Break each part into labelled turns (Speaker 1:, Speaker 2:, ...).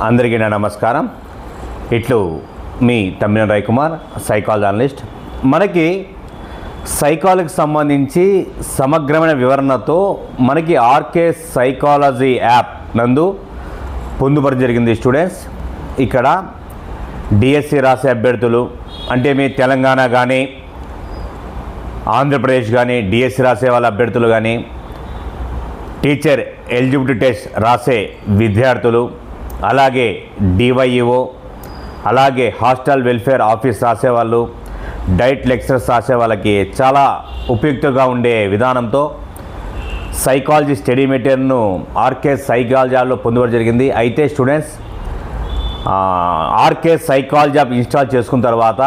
Speaker 1: అందరికీ నా నమస్కారం. ఇట్లు మీ తమ్మినేని రవికుమార్, సైకాలజీ అనలిస్ట్. మనకి సైకాలజీకి సంబంధించి సమగ్రమైన వివరణతో మనకి ఆర్కే సైకాలజీ యాప్ నందు పొందుపరచడం జరిగింది. స్టూడెంట్స్, ఇక్కడ డిఎస్సి రాసే అభ్యర్థులు అంటే మీ తెలంగాణ కానీ ఆంధ్రప్రదేశ్ కానీ డిఎస్సి రాసే వాళ్ళ అభ్యర్థులు కానీ, టీచర్ ఎలిజిబిలిటీ టెస్ట్ రాసే విద్యార్థులు, అలాగే డివైఈఓ, అలాగే హాస్టల్ వెల్ఫేర్ ఆఫీస్ రాసేవాళ్ళు, డైట్ లెక్చరర్స్ రాసే వాళ్ళకి చాలా ఉపయుక్తంగా ఉండే విధానంతో సైకాలజీ స్టడీ మెటీరియల్ను ఆర్కే సైకాలజీ యాప్లో పొందడం జరిగింది. అయితే students, RK psychology app install చేసుకున్న తర్వాత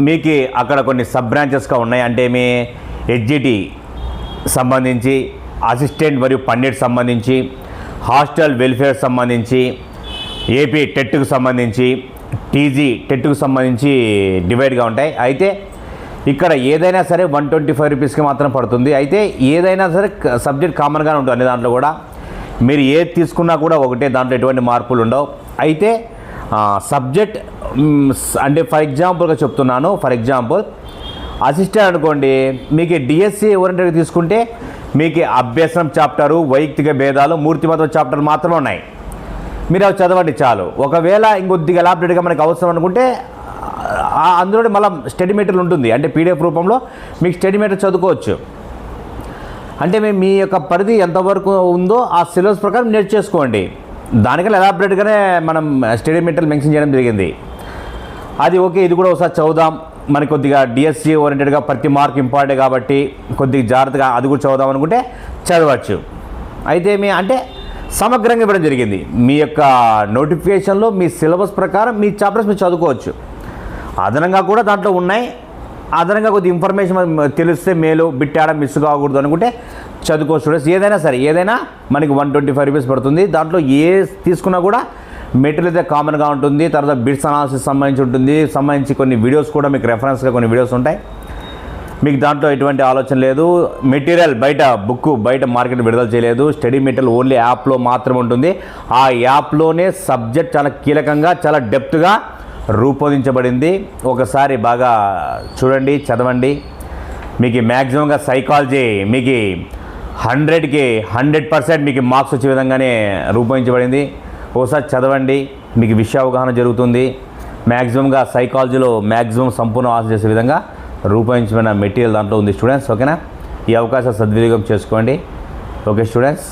Speaker 1: మీకు అక్కడ కొన్ని సబ్ బ్రాంచెస్గా ఉన్నాయి. అంటే మీ హెచ్జిటి సంబంధించి, అసిస్టెంట్ మరియు పండిట్ సంబంధించి, హాస్టల్ వెల్ఫేర్ సంబంధించి, ఏపీ టెట్కు సంబంధించి, టీజీ టెట్కు సంబంధించి డివైడ్గా ఉంటాయి. అయితే ఇక్కడ ఏదైనా సరే 125 రూపీస్కి మాత్రం పడుతుంది. అయితే ఏదైనా సరే సబ్జెక్ట్ కామన్గానే ఉంటుంది అన్ని దాంట్లో కూడా. మీరు ఏది తీసుకున్నా కూడా ఒకటే, దాంట్లో ఎటువంటి మార్పులు ఉండవు. అయితే సబ్జెక్ట్ అంటే ఫర్ ఎగ్జాంపుల్గా చెప్తున్నాను. ఫర్ ఎగ్జాంపుల్ అసిస్టెంట్ అనుకోండి, మీకు డిఎస్సి ఓరియంటెడ్ తీసుకుంటే మీకు అభ్యసనం చాప్టరు, వైయక్తిక భేదాలు, మూర్తిమత్వ చాప్టర్ మాత్రమే ఉన్నాయి. మీరు అవి చదవండి చాలు. ఒకవేళ ఇంకొద్దిగా ఎలాబరేట్గా మనకు అవసరం అనుకుంటే అందులో మళ్ళీ స్టడీ మెటీరియల్ ఉంటుంది. అంటే పీడిఎఫ్ రూపంలో మీకు స్టడీ మెటీరియల్ చదువుకోవచ్చు. అంటే మీ యొక్క పరిధి ఎంతవరకు ఉందో ఆ సిలబస్ ప్రకారం నేర్చేసుకోండి. దానికన్నా ఎలాబరేట్గానే మనం స్టడీ మెటీరియల్ మెన్షన్ చేయడం జరిగింది. అది ఓకే, ఇది కూడా ఒకసారి చదువుదాం, మనకి కొద్దిగా డిఎస్సి ఓరియంటెడ్గా ప్రతి మార్క్ ఇంపార్టెంట్ కాబట్టి కొద్దిగా జాగ్రత్తగా అది కూడా చదువుదాం అనుకుంటే చదవచ్చు. అయితే అంటే సమగ్రంగా ఇవ్వడం జరిగింది. మీ యొక్క నోటిఫికేషన్లో మీ సిలబస్ ప్రకారం మీ చాప్టర్స్ మీరు చదువుకోవచ్చు. అదనంగా కూడా దాంట్లో ఉన్నాయి. అదనంగా కొద్ది ఇన్ఫర్మేషన్ తెలిస్తే మేలు, బిట్టాడ మిస్ కాకూడదు అనుకుంటే చదువుకో స్టూడెంట్స్. ఏదైనా సరే, ఏదైనా మనకి 125 రూపీస్ పడుతుంది. దాంట్లో ఏ తీసుకున్నా కూడా మెటీరియల్ అయితే కామన్గా ఉంటుంది. తర్వాత బిట్స్ అనాలిసిస్ సంబంధించి కొన్ని వీడియోస్ కూడా మీకు రెఫరెన్స్గా కొన్ని వీడియోస్ ఉంటాయి. మీకు దాంట్లో ఎటువంటి ఆలోచన లేదు. మెటీరియల్ బయట మార్కెట్ విడుదల చేయలేదు. స్టడీ మెటీరియల్ ఓన్లీ యాప్లో మాత్రమే ఉంటుంది. ఆ యాప్లోనే సబ్జెక్ట్ చాలా కీలకంగా, చాలా డెప్త్గా రూపొందించబడింది. ఒకసారి బాగా చూడండి, చదవండి. మీకు మ్యాక్సిమంగా సైకాలజీ మీకు 100కి 100% మీకు మార్క్స్ వచ్చే విధంగానే రూపొందించబడింది. ఒకసారి చదవండి, మీకు విషయ అవగాహన జరుగుతుంది. మ్యాక్సిమంగా సైకాలజీలో సంపూర్ణ ఆశ చేసే విధంగా రూపొందించిన మెటీరియల్ దాంట్లో ఉంది స్టూడెంట్స్. ఓకేనా? ఈ అవకాశం సద్వినియోగం చేసుకోండి. Okay students.